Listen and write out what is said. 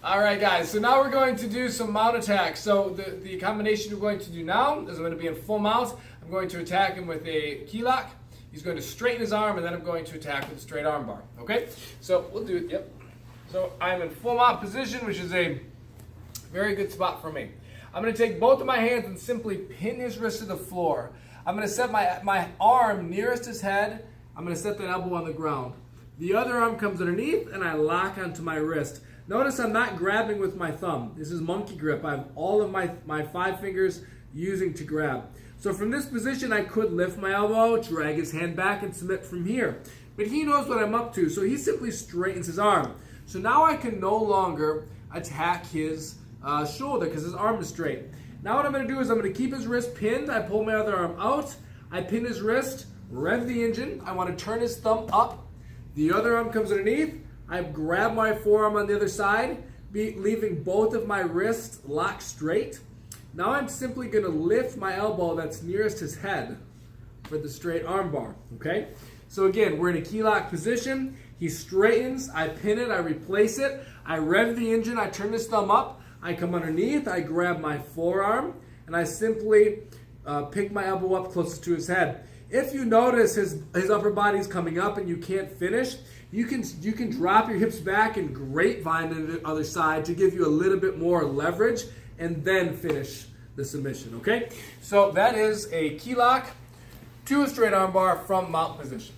All right, guys, so now we're going to do some mount attacks. So the combination we're going to do now is I'm going to be in full mount. I'm going to attack him with a key lock. He's going to straighten his arm, and then I'm going to attack with a straight arm bar. Okay? So we'll do it, yep. So I'm in full mount position, which is a very good spot for me. I'm going to take both of my hands and simply pin his wrist to the floor. I'm going to set my arm nearest his head. I'm going to set that elbow on the ground. The other arm comes underneath, and I lock onto my wrist. Notice I'm not grabbing with my thumb. This is monkey grip. I have all of my 5 fingers using to grab. So from this position, I could lift my elbow, drag his hand back, and submit from here. But he knows what I'm up to, so he simply straightens his arm. So now I can no longer attack his shoulder because his arm is straight. Now what I'm going to do is I'm going to keep his wrist pinned. I pull my other arm out. I pin his wrist, rev the engine. I want to turn his thumb up. The other arm comes underneath. I grab my forearm on the other side, leaving both of my wrists locked straight. Now I'm simply going to lift my elbow that's nearest his head for the straight arm bar, okay? So again, we're in a key lock position. He straightens, I pin it, I replace it, I rev the engine, I turn his thumb up, I come underneath, I grab my forearm, and I simply pick my elbow up closest to his head. If you notice his upper body's coming up and you can't finish, you can drop your hips back and grapevine to the other side to give you a little bit more leverage and then finish the submission, okay? So that is a key lock to a straight arm bar from mount position.